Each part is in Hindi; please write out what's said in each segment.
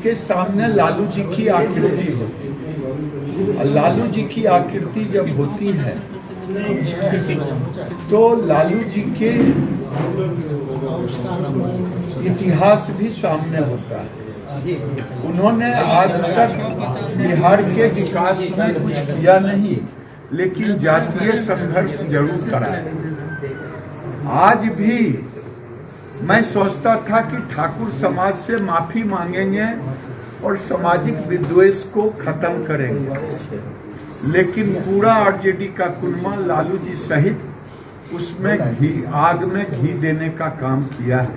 इनके सामने लालू जी की आकृति होती है। और लालू जी की आकृति जब होती है तो लालू जी के इतिहास भी सामने होता है। उन्होंने आज तक बिहार के विकास में कुछ किया नहीं, लेकिन जातीय संघर्ष जरूर कराया। आज भी मैं सोचता था कि ठाकुर समाज से माफी मांगेंगे और सामाजिक विद्वेष को खत्म करेंगे, लेकिन पूरा आरजेडी का कुनबा लालू जी सहित उसमें आग में घी देने का काम किया है।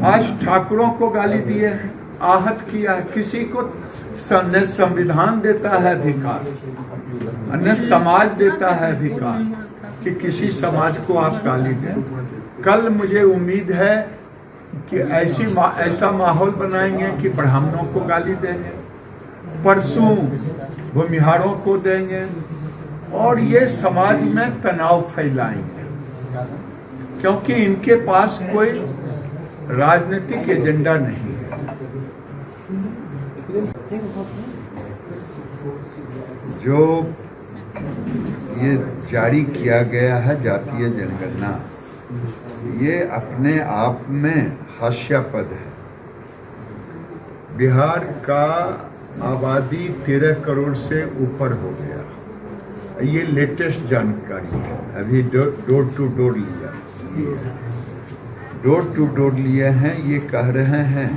आज ठाकुरों को गाली दिए है, आहत किया है। किसी को संविधान देता है अधिकार, अन्य समाज देता है अधिकार कि किसी समाज को आप गाली दें। कल मुझे उम्मीद है कि ऐसा माहौल बनाएंगे कि ब्राह्मणों को गाली देंगे, परसों भूमिहारों को देंगे और ये समाज में तनाव फैलाएंगे, क्योंकि इनके पास कोई राजनीतिक एजेंडा नहीं है। जो ये जारी किया गया है जातीय जनगणना, ये अपने आप में हास्यास्पद है। बिहार का आबादी 13 करोड़ से ऊपर हो गया। ये लेटेस्ट जानकारी है, अभी डोर टू डोर लिए हैं। ये कह रहे हैं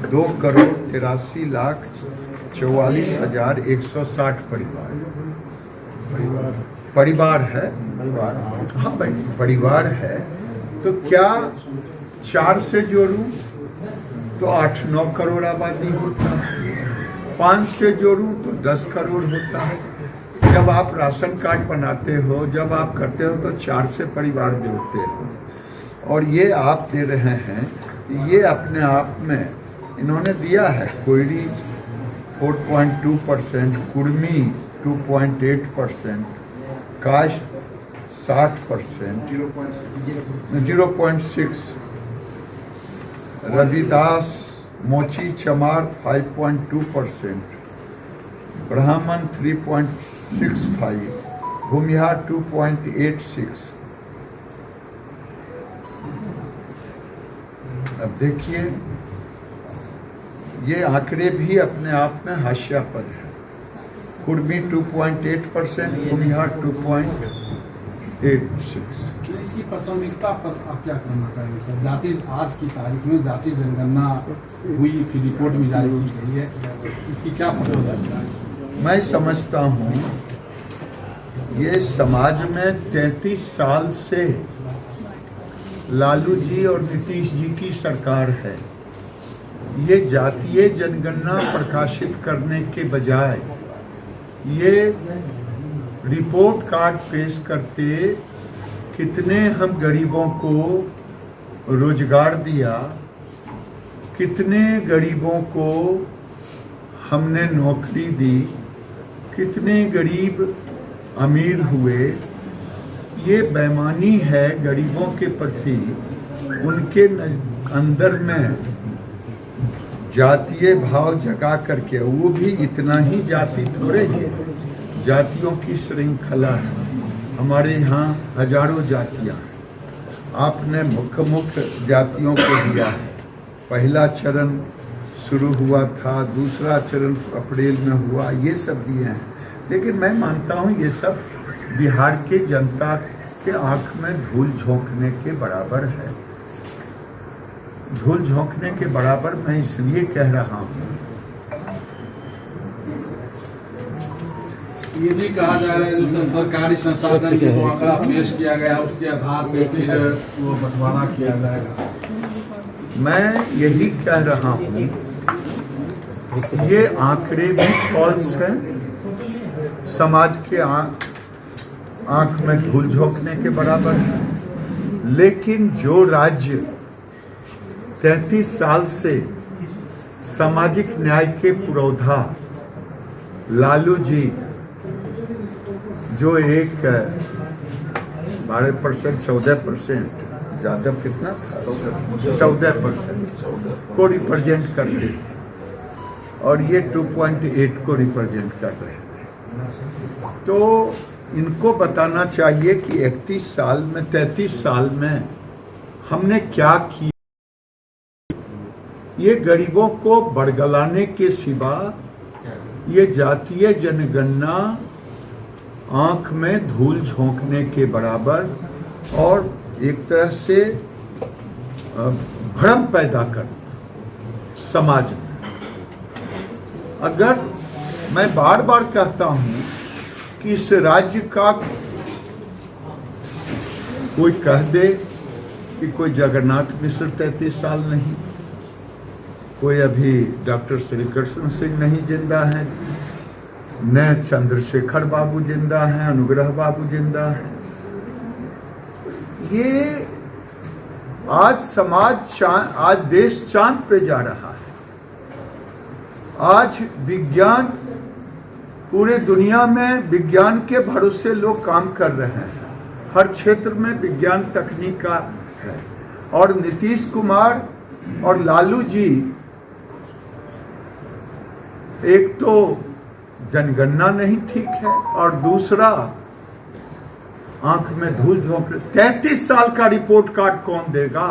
2,83,44,160 परिवार है। हाँ भाई, परिवार है। तो क्या 4 से जोड़ूं तो 8-9 करोड़ आबादी होता है, 5 से जोड़ूं तो 10 करोड़ होता है। जब आप राशन कार्ड बनाते हो, जब आप करते हो तो 4 से परिवार जोड़ते हो, और ये आप दे रहे हैं। ये अपने आप में इन्होंने दिया है। कोयरी 4.2%, कुर्मी 2.8%, कास्ट 60%, 0.6, रविदास मोची चमार 5.2%, ब्राह्मण 3.65, भूमिहार 2.86। अब देखिए, ये आंकड़े भी अपने आप में हास्यास्पद है। कुर्मी 2.8%, भूमिहार 2.86। इसकी प्रासंगिकता पर आप क्या कहना चाहेंगे सर? जाति आज की तारीख में जाति जनगणना हुई, फिर रिपोर्ट में जारी की गई है, इसकी क्या प्रासंगिकता है? मैं समझता हूँ ये समाज में 33 साल से लालू जी और नीतीश जी की सरकार है। ये जातीय जनगणना प्रकाशित करने के बजाय ये रिपोर्ट कार्ड पेश करते, कितने हम गरीबों को रोजगार दिया, कितने गरीबों को हमने नौकरी दी, कितने गरीब अमीर हुए। ये बेईमानी है गरीबों के प्रति। उनके अंदर में जातीय भाव जगा करके, वो भी इतना ही जाति थोड़े है, जातियों की श्रृंखला है। हमारे यहाँ हजारों जातियाँ हैं। आपने मुख्य जातियों को दिया है। पहला चरण शुरू हुआ था, दूसरा चरण अप्रैल में हुआ, ये सब दिए हैं। लेकिन मैं मानता हूँ ये सब बिहार के जनता के आँख में धूल झोंकने के बराबर है। धूल झोंकने के बराबर मैं इसलिए कह रहा हूँ। ये भी कहा जा रहा है जो सरकारी संसाधन जो आंकड़ा पेश किया गया उसके आधार पे फिर वो बंटवारा किया जाएगा। मैं यही कह रहा हूँ, ये आंकड़े भी फॉल्स हैं। समाज के आंख में धूल झोंकने के बराबर है। लेकिन जो राज्य 33 साल से सामाजिक न्याय के पुरोधा लालू जी, जो एक 12%, 14%, यादव कितना था, 14% को रिप्रेजेंट करते, और ये 2.8 को रिप्रेजेंट कर रहे थे। तो इनको बताना चाहिए कि 33 साल में हमने क्या किया। ये गरीबों को बड़गलाने के सिवा ये जातीय जनगणना आंख में धूल झोंकने के बराबर और एक तरह से भ्रम पैदा करना समाज में। अगर मैं बार बार कहता हूं कि इस राज्य का कोई कह दे कि कोई जगन्नाथ मिश्र 33 साल नहीं, कोई अभी डॉक्टर श्री कृष्ण सिंह नहीं जिंदा है, न चंद्रशेखर बाबू जिंदा हैं, अनुग्रह बाबू जिंदा हैं। ये आज देश चांद पे जा रहा है। आज विज्ञान पूरे दुनिया में विज्ञान के भरोसे लोग काम कर रहे हैं। हर क्षेत्र में विज्ञान तकनीक का है। और नीतीश कुमार और लालू जी एक तो जनगणना नहीं ठीक है और दूसरा आंख में धूल झोंक। 33 साल का रिपोर्ट कार्ड कौन देगा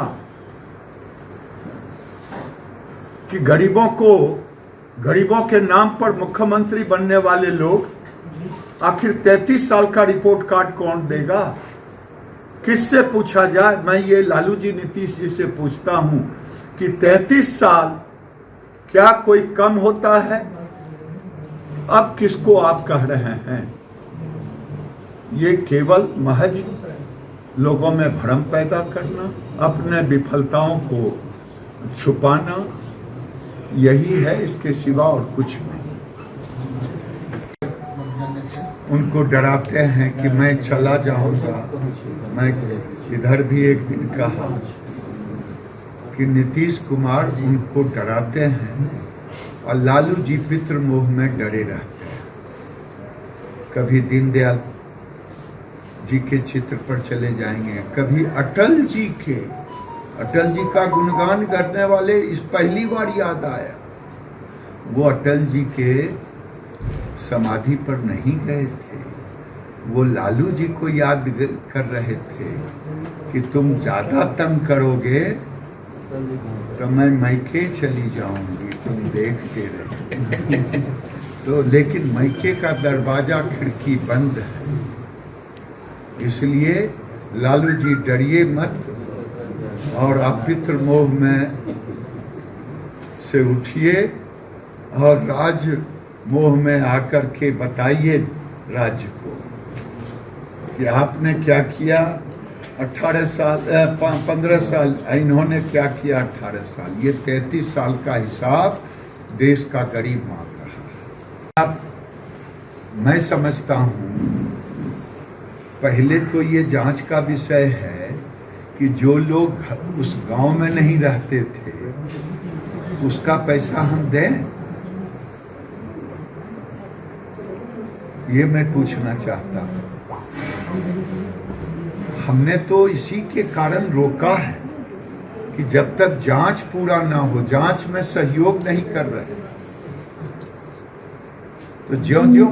कि गरीबों के नाम पर मुख्यमंत्री बनने वाले लोग आखिर 33 साल का रिपोर्ट कार्ड कौन देगा? किससे पूछा जाए? मैं ये लालू जी नीतीश जी से पूछता हूं कि 33 साल क्या कोई कम होता है? अब किसको आप कह रहे हैं? ये केवल महज लोगों में भ्रम पैदा करना, अपने विफलताओं को छुपाना, यही है, इसके सिवा और कुछ नहीं। उनको डराते हैं कि मैं चला जाऊंगा। मैं इधर भी एक दिन कहा कि नीतीश कुमार उनको डराते हैं और लालू जी पितृ मोह में डरे रहते हैं। कभी दीनदयाल जी के चित्र पर चले जाएंगे, कभी अटल जी का गुणगान करने वाले इस पहली बार याद आया। वो अटल जी के समाधि पर नहीं गए थे, वो लालू जी को याद कर रहे थे कि तुम ज्यादा तंग करोगे तो मैं मैके चली जाऊंगी, तुम देखते रहे। तो लेकिन मैके का दरवाजा खिड़की बंद है, इसलिए लालू जी डरिए मत और आप पितृ मोह में से उठिए और राज मोह में आकर के बताइए राज्य को कि आपने क्या किया 15 साल, इन्होंने क्या किया 18 साल। ये 33 साल का हिसाब देश का गरीब मांग रहा है। अब मैं समझता हूँ पहले तो ये जांच का विषय है कि जो लोग उस गांव में नहीं रहते थे उसका पैसा हम दें, ये मैं पूछना चाहता हूं। हमने तो इसी के कारण रोका है कि जब तक जांच पूरा ना हो, जांच में सहयोग नहीं कर रहे, तो ज्यों-ज्यों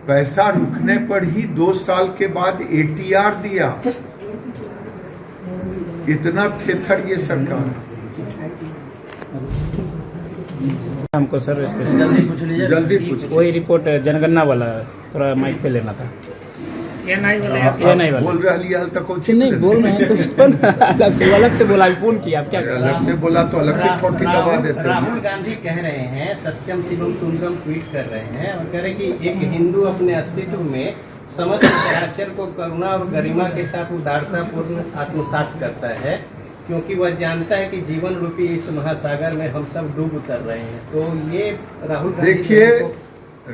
पैसा रुकने पर ही 2 साल के बाद ATR दिया। इतना थेथर ये सरकार। हमको सर स्पेशल जल्दी पूछ। वही रिपोर्ट जनगणना वाला थोड़ा माइक पे लेना था। ये नहीं वाला बोल रही हाल तक कुछ नहीं बोल रहे हैं तो इस पर अलग से बोला, फोन किया आप क्या अलग से बोला तो अलग से फोन दबा देते हैं। राहुल गांधी कह रहे हैं, सत्यम शिवम सुंदरम ट्वीट कर रहे हैं और कह रहे हैं कि एक हिंदू अपने अस्तित्व में समस्त चराचर को करुणा और गरिमा के साथ उदारतापूर्ण आत्मसात करता है, क्योंकि वह जानता है कि जीवन रूपी इस महासागर में हम सब डूब उतर रहे हैं। तो ये राहुल गांधी, देखिए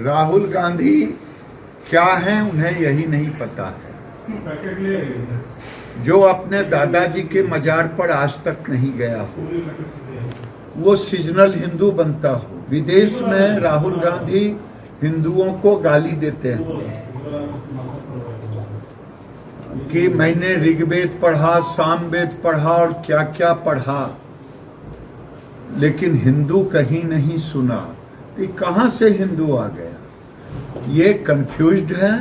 राहुल गांधी क्या हैं उन्हें यही नहीं पता है। जो अपने दादाजी के मजार पर आज तक नहीं गया हो, वो सीजनल हिंदू बनता हो। विदेश में राहुल गांधी हिंदुओं को गाली देते हैं कि मैंने ऋग्वेद पढ़ा, सामवेद पढ़ा और क्या क्या पढ़ा, लेकिन हिंदू कहीं नहीं सुना। कि कहाँ से हिंदू आ गया, ये कंफ्यूज्ड है।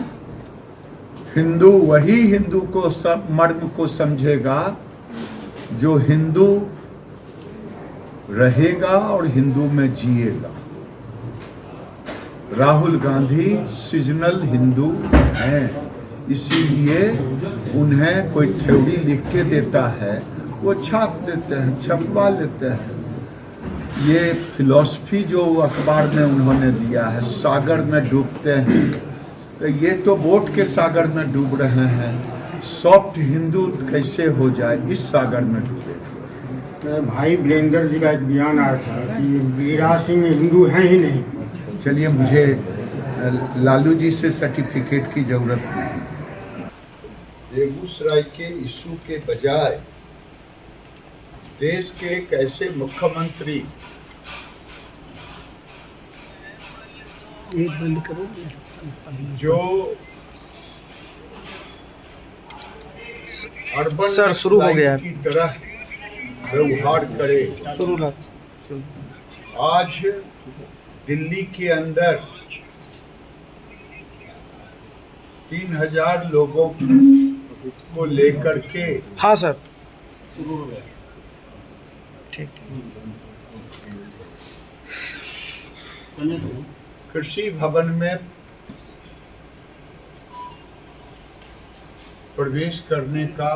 हिंदू वही हिंदू को सब मर्म को समझेगा जो हिंदू रहेगा और हिंदू में जिएगा। राहुल गांधी सीजनल हिंदू हैं, इसीलिए उन्हें कोई थ्योरी लिख के देता है, वो छाप देते हैं, छपवा लेते हैं। ये फिलॉसफी जो अखबार में उन्होंने दिया है, सागर में डूबते हैं, तो ये तो बोट के सागर में डूब रहे हैं। सॉफ्ट हिंदू कैसे हो जाए, इस सागर में डूबे। भाई वीरेंद्र जी का एक बयान आया था कि वीरा सिंह हिंदू हैं ही नहीं। चलिए, मुझे लालू जी से सर्टिफिकेट की जरूरत नहीं। बेगूसराय के इशू के बजाय देश के एक ऐसे मुख्यमंत्री जो अर्बन सर शुरू हो गया की तरह व्यवहार करे। आज दिल्ली के अंदर 3000 लोगों को लेकर के, हाँ सर ठीक, कृषि भवन में प्रवेश करने का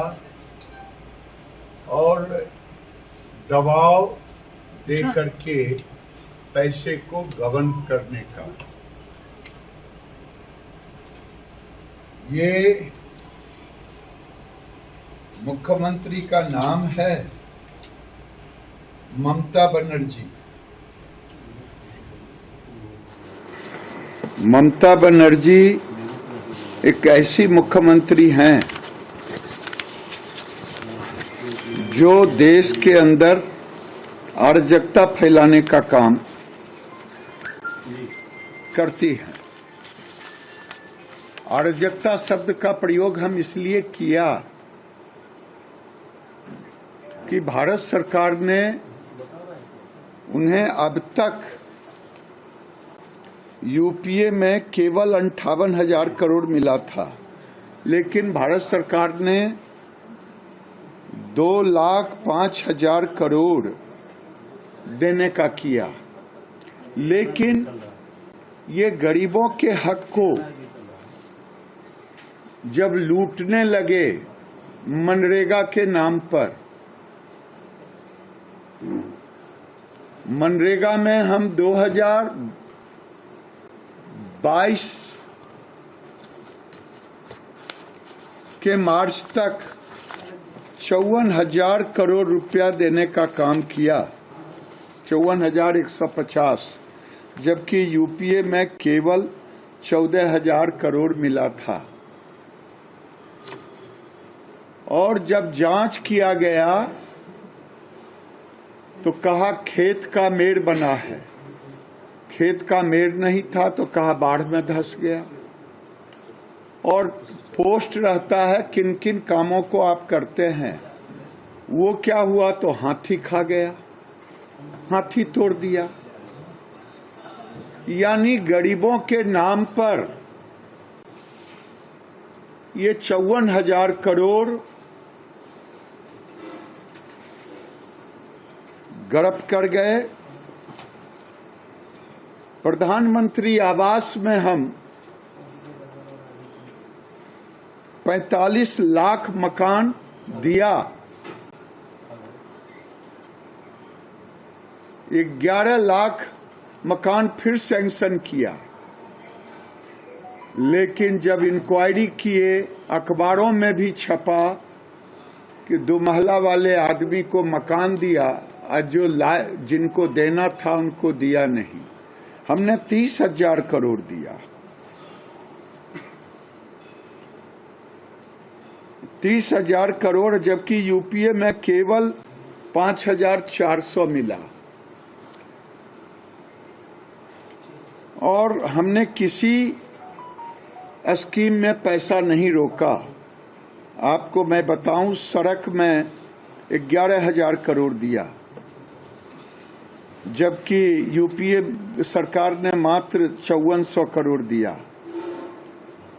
और दबाव दे करके पैसे को गबन करने का, ये मुख्यमंत्री का नाम है ममता बनर्जी। ममता बनर्जी एक ऐसी मुख्यमंत्री हैं जो देश के अंदर अराजकता फैलाने का काम करती है। अराजकता शब्द का प्रयोग हम इसलिए किया कि भारत सरकार ने उन्हें अब तक यूपीए में केवल 58,000 करोड़ मिला था, लेकिन भारत सरकार ने 2,05,000 करोड़ देने का किया। लेकिन ये गरीबों के हक को जब लूटने लगे मनरेगा के नाम पर, मनरेगा में हम 2022 के मार्च तक 54,000 करोड़ रुपया देने का काम किया, 54,150, जबकि यूपीए में केवल 14,000 करोड़ मिला था। और जब जांच किया गया तो कहा खेत का मेड़ बना है, खेत का मेड़ नहीं था तो कहा बाढ़ में धंस गया। और पोस्ट रहता है किन किन कामों को आप करते हैं, वो क्या हुआ तो हाथी खा गया, हाथी तोड़ दिया। यानी गरीबों के नाम पर ये 54,000 करोड़ गड़प कर गए। प्रधानमंत्री आवास में हम 45 लाख मकान दिया, 11 लाख मकान फिर सैंक्शन किया। लेकिन जब इंक्वायरी किए, अखबारों में भी छपा कि 2 महला वाले आदमी को मकान दिया और जो जिनको देना था उनको दिया नहीं। हमने 30,000 करोड़ दिया, 30,000 करोड़, जबकि यूपीए में केवल 5,400 मिला। और हमने किसी स्कीम में पैसा नहीं रोका। आपको मैं बताऊं, सड़क में 11,000 करोड़ दिया, जबकि यूपीए सरकार ने मात्र 5400 करोड़ दिया।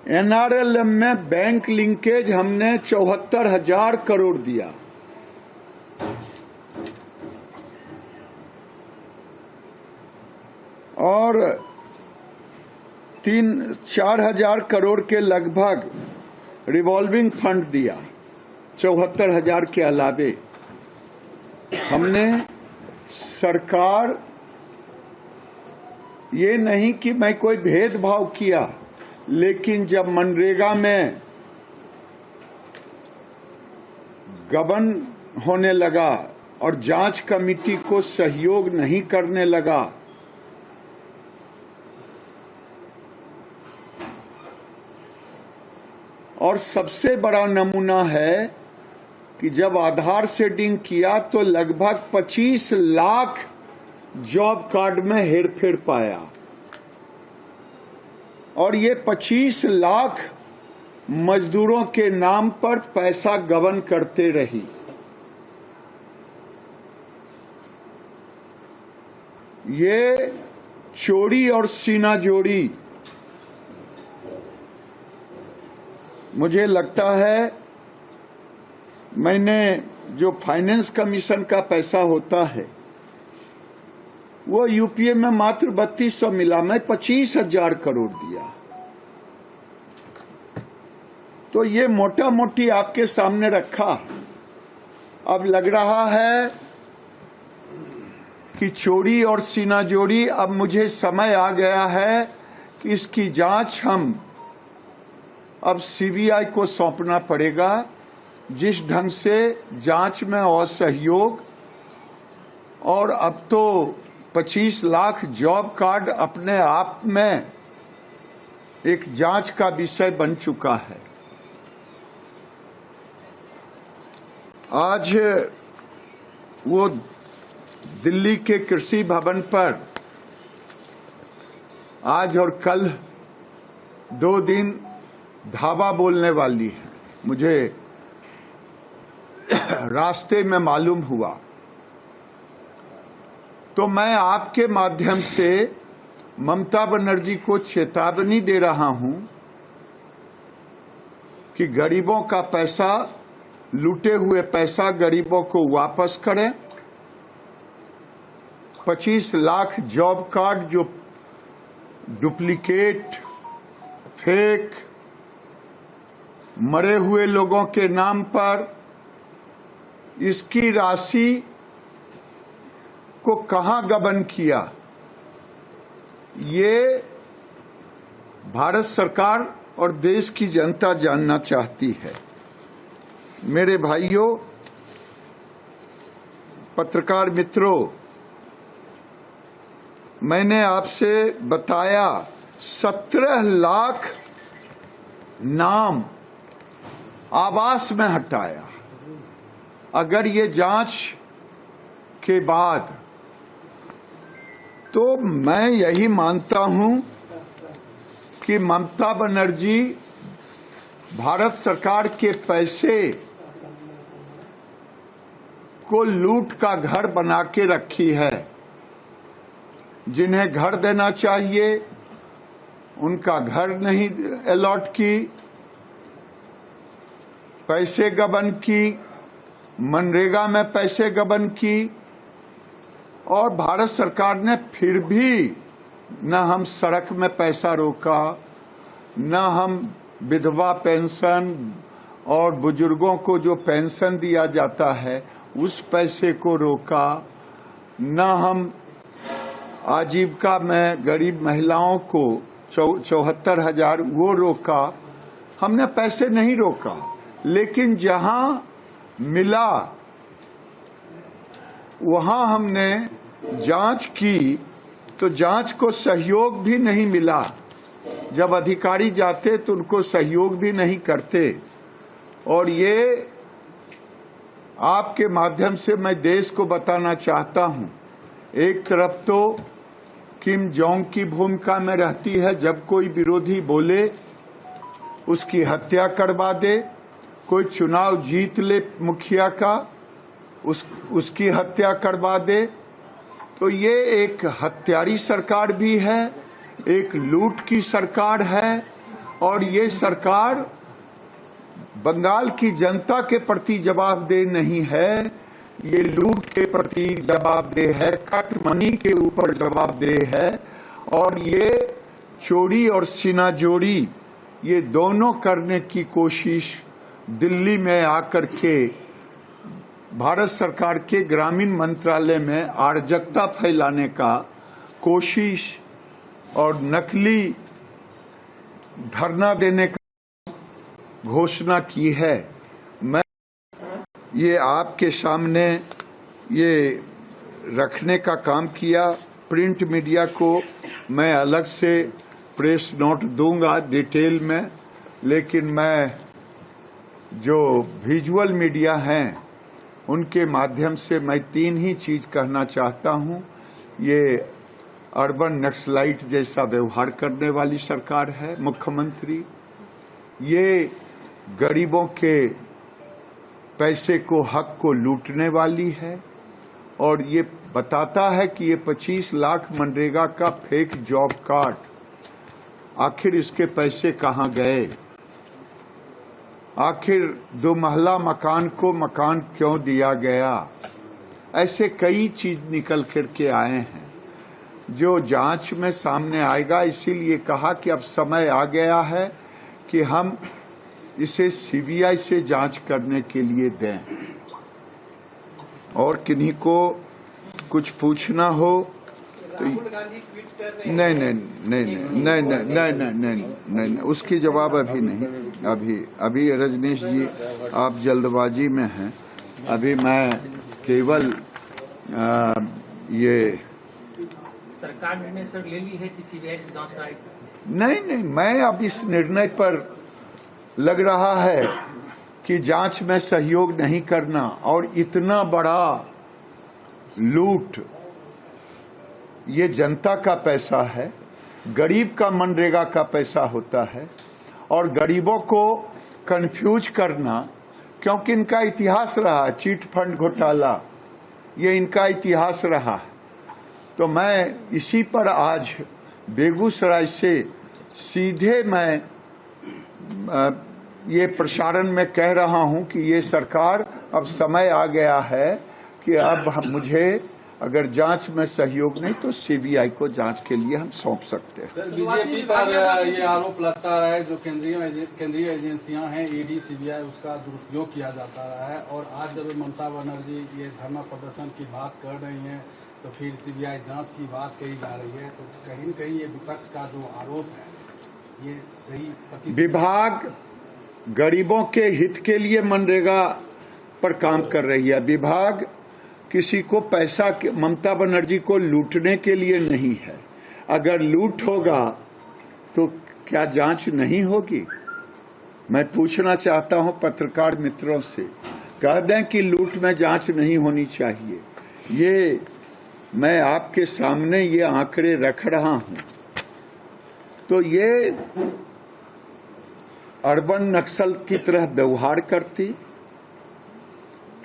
एनआरएलएम में बैंक लिंकेज हमने 74,000 करोड़ दिया। और 3-4,000 करोड़ के लगभग रिवॉल्विंग फंड दिया। 74,000 के अलावे हमने सरकार, ये नहीं कि मैं कोई भेदभाव किया, लेकिन जब मनरेगा में गबन होने लगा और जांच कमेटी को सहयोग नहीं करने लगा, और सबसे बड़ा नमूना है कि जब आधार सेटिंग किया तो लगभग 25 लाख जॉब कार्ड में हेरफेर पाया, और ये 25 लाख मजदूरों के नाम पर पैसा गबन करते रही। ये चोरी और सीना जोड़ी, मुझे लगता है मैंने जो फाइनेंस कमीशन का पैसा होता है वो यूपीए में मात्र 3200 मिला, मैं 25,000 करोड़ दिया। तो ये मोटा मोटी आपके सामने रखा। अब लग रहा है कि चोरी और सीना जोड़ी, अब मुझे समय आ गया है कि इसकी जांच हम अब सीबीआई को सौंपना पड़ेगा। जिस ढंग से जांच में असहयोग, और अब तो 25 लाख जॉब कार्ड अपने आप में एक जांच का विषय बन चुका है। आज वो दिल्ली के कृषि भवन पर आज और कल 2 दिन धावा बोलने वाली है, मुझे रास्ते में मालूम हुआ। तो मैं आपके माध्यम से ममता बनर्जी को चेतावनी दे रहा हूं कि गरीबों का पैसा, लूटे हुए पैसा गरीबों को वापस करें। 25 लाख जॉब कार्ड जो डुप्लीकेट, फेक, मरे हुए लोगों के नाम पर, इसकी राशि को कहां गबन किया, ये भारत सरकार और देश की जनता जानना चाहती है। मेरे भाइयों, पत्रकार मित्रों, मैंने आपसे बताया 17 लाख नाम आवास में हटाया। अगर ये जांच के बाद, तो मैं यही मानता हूं कि ममता बनर्जी भारत सरकार के पैसे को लूट का घर बना के रखी है। जिन्हें घर देना चाहिए उनका घर नहीं अलॉट की, पैसे गबन की, मनरेगा में पैसे गबन की, और भारत सरकार ने फिर भी न हम सड़क में पैसा रोका, न हम विधवा पेंशन और बुजुर्गों को जो पेंशन दिया जाता है उस पैसे को रोका, न हम आजीविका में गरीब महिलाओं को 74,000 वो रोका। हमने पैसे नहीं रोका, लेकिन जहां मिला वहां हमने जांच की तो जांच को सहयोग भी नहीं मिला। जब अधिकारी जाते तो उनको सहयोग भी नहीं करते। और ये आपके माध्यम से मैं देश को बताना चाहता हूं, एक तरफ तो किम जोंग की भूमिका में रहती है, जब कोई विरोधी बोले उसकी हत्या करवा दे, कोई चुनाव जीत ले मुखिया का उसकी हत्या करवा दे, तो ये एक हत्यारी सरकार भी है, एक लूट की सरकार है, और ये सरकार बंगाल की जनता के प्रति जवाबदेह नहीं है, ये लूट के प्रति जवाबदेह है, कट मनी के ऊपर जवाबदेह है, और ये चोरी और सीनाजोरी ये दोनों करने की कोशिश दिल्ली में आकर के भारत सरकार के ग्रामीण मंत्रालय में अराजकता फैलाने का कोशिश और नकली धरना देने का घोषणा की है। मैं ये आपके सामने ये रखने का काम किया। प्रिंट मीडिया को मैं अलग से प्रेस नोट दूंगा डिटेल में, लेकिन मैं जो विजुअल मीडिया हैं उनके माध्यम से मैं 3 ही चीज कहना चाहता हूं। ये अर्बन नक्सलाइट जैसा व्यवहार करने वाली सरकार है मुख्यमंत्री, ये गरीबों के पैसे को, हक को लूटने वाली है, और ये बताता है कि ये 25 लाख मनरेगा का फेक जॉब कार्ड, आखिर इसके पैसे कहां गए, आखिर 2 महला मकान को मकान क्यों दिया गया। ऐसे कई चीज निकल करके आए हैं जो जांच में सामने आएगा। इसीलिए कहा कि अब समय आ गया है कि हम इसे सीबीआई से जांच करने के लिए दें। और किन्हीं को कुछ पूछना हो तो नहीं, उसकी जवाब अभी नहीं। अभी रजनीश जी आप जल्दबाजी में हैं। अभी मैं केवल ये सरकार निर्णय सर ले ली है कि सीबीआई से जांच कराएगी? नहीं, मैं अब इस निर्णय पर लग रहा है कि जांच में सहयोग नहीं करना, और इतना बड़ा लूट, ये जनता का पैसा है, गरीब का मनरेगा का पैसा होता है, और गरीबों को कंफ्यूज करना, क्योंकि इनका इतिहास रहा चीट फंड घोटाला, ये इनका इतिहास रहा। तो मैं इसी पर आज बेगूसराय से सीधे मैं ये प्रसारण में कह रहा हूं कि ये सरकार, अब समय आ गया है कि अब मुझे अगर जांच में सहयोग नहीं तो सीबीआई को जांच के लिए हम सौंप सकते हैं। सर, बीजेपी पर ये आरोप लगता है जो केंद्रीय एजेंसियां हैं, ईडी, सीबीआई, उसका दुरुपयोग किया जाता रहा है, और आज जब ममता बनर्जी ये धरना प्रदर्शन की बात कर रही हैं तो फिर सीबीआई जांच की बात कही जा रही है, तो कहीं न कहीं ये विपक्ष का जो आरोप है ये सही विभाग गरीबों के हित के लिए मनरेगा पर काम कर रही है। विभाग किसी को पैसा, ममता बनर्जी को लूटने के लिए नहीं है। अगर लूट होगा तो क्या जांच नहीं होगी? मैं पूछना चाहता हूं पत्रकार मित्रों से, कह दें कि लूट में जांच नहीं होनी चाहिए। ये मैं आपके सामने ये आंकड़े रख रहा हूं। तो ये अर्बन नक्सल की तरह व्यवहार करती,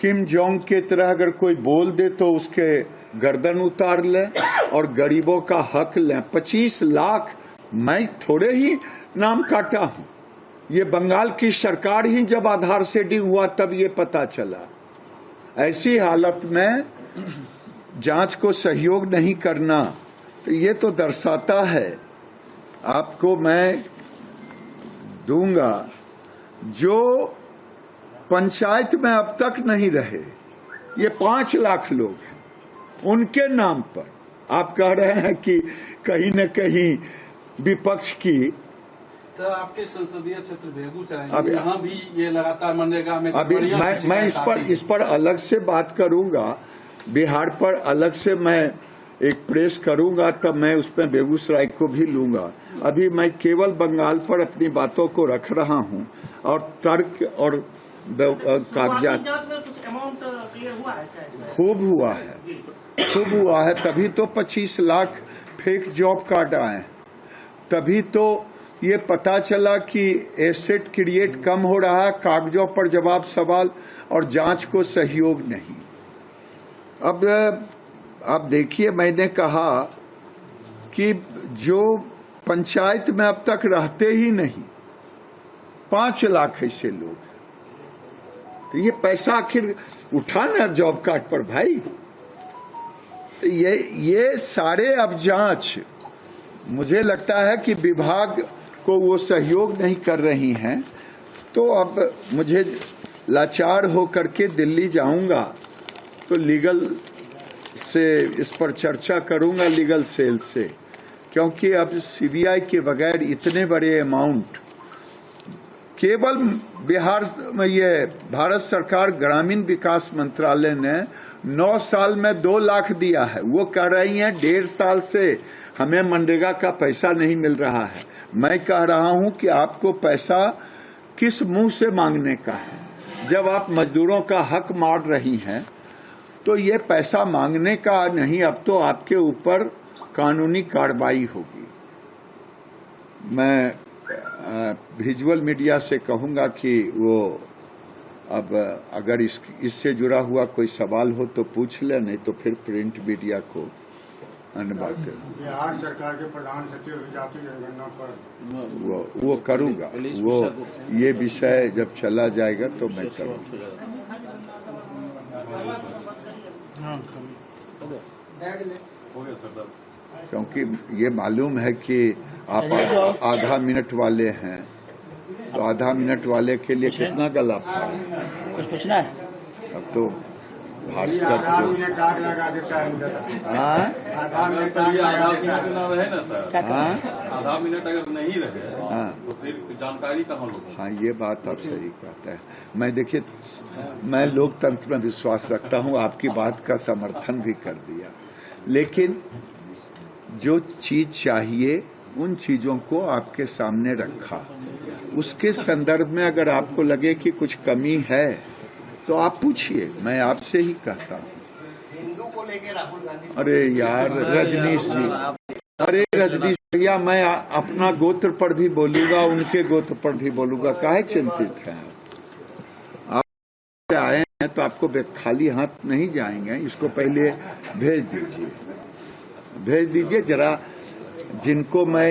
किम जोंग के तरह अगर कोई बोल दे तो उसके गर्दन उतार ले और गरीबों का हक ले। 25 लाख मैं थोड़े ही नाम काटा हूं, ये बंगाल की सरकार ही जब आधार सेटिंग हुआ तब ये पता चला। ऐसी हालत में जांच को सहयोग नहीं करना, तो ये तो दर्शाता है, आपको मैं दूंगा, जो पंचायत में अब तक नहीं रहे, ये 5 लाख लोग हैं, उनके नाम पर आप कह रहे हैं कि कहीं न कहीं विपक्ष की। सर, आपके संसदीय क्षेत्र बेगूसराय, यहाँ भी ये लगातार मनरेगा में अभी मैं इस पर अलग से बात करूंगा, बिहार पर अलग से मैं एक प्रेस करूंगा, तब मैं उसमें बेगूसराय को भी लूंगा। अभी मैं केवल बंगाल पर अपनी बातों को रख रहा हूं, और तर्क और कागजात खूब हुआ है, तभी तो 25 लाख फेक जॉब कार्ड आए, तभी तो ये पता चला कि एसेट क्रिएट कम हो रहा है, कागजों पर जवाब सवाल और जांच को सहयोग नहीं। अब आप देखिए, मैंने कहा कि जो पंचायत में अब तक रहते ही नहीं 5 लाख ऐसे लोग हैं, तो ये पैसा आखिर उठाना जॉब कार्ड पर भाई। तो ये सारे अब जांच, मुझे लगता है कि विभाग को वो सहयोग नहीं कर रही हैं, तो अब मुझे लाचार होकर के दिल्ली जाऊंगा तो लीगल से इस पर चर्चा करूंगा, लीगल सेल से, क्योंकि अब सीबीआई के बगैर इतने बड़े अमाउंट केवल बिहार में, ये भारत सरकार ग्रामीण विकास मंत्रालय ने 9 साल में 2 लाख दिया है। वो कह रही हैं 1.5 साल से हमें मनरेगा का पैसा नहीं मिल रहा है। मैं कह रहा हूं कि आपको पैसा किस मुंह से मांगने का है? जब आप मजदूरों का हक मार रही हैं तो ये पैसा मांगने का नहीं, अब तो आपके ऊपर कानूनी कार्रवाई होगी। मैं विजुअल मीडिया से कहूंगा कि वो अब अगर इससे जुड़ा हुआ कोई सवाल हो तो पूछ ले, नहीं तो फिर प्रिंट मीडिया को अन्य बात करें। बिहार सरकार के प्रधान सचिव जाति जनगणना पर वो करूंगा, वो ये विषय जब चला जाएगा तो मैं करूंगा। क्योंकि ये मालूम है कि आप आधा मिनट वाले हैं, तो आधा मिनट वाले के लिए कितना गला कुछ पूछना है? अब तो भास्कर आधा मिनट आग लगा देता है। आधा मिनट ना रहे ना सर, आधा मिनट अगर नहीं रहे तो फिर जानकारी कहाँ लोग? हाँ, ये बात आप सही कहते हैं। मैं देखिए, मैं लोकतंत्र में विश्वास रखता हूँ, आपकी बात का समर्थन भी कर दिया, लेकिन जो चीज चाहिए उन चीजों को आपके सामने रखा। उसके संदर्भ में अगर आपको लगे कि कुछ कमी है तो आप पूछिए, मैं आपसे ही कहता हूँ। हिंदू को लेकर राहुल गांधी, अरे यार रजनीश जी, अरे रजनीश भैया, मैं अपना गोत्र पर भी बोलूंगा, उनके गोत्र पर भी बोलूंगा, काहे चिंतित हैं आप? आए हैं तो आपको खाली हाथ नहीं जाएंगे, इसको पहले भेज दीजिए जरा। जिनको मैं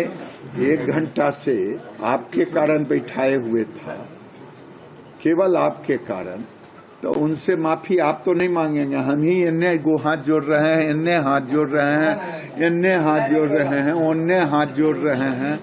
1 घंटा से आपके कारण बैठाए हुए था, केवल आपके कारण, तो उनसे माफी आप तो नहीं मांगेंगे, हम ही इन्ने गो हाथ जोड़ रहे हैं, इन्ने हाथ जोड़ रहे हैं, इन्ने हाथ जोड़ रहे हैं, उन्ने हाथ जोड़ रहे हैं।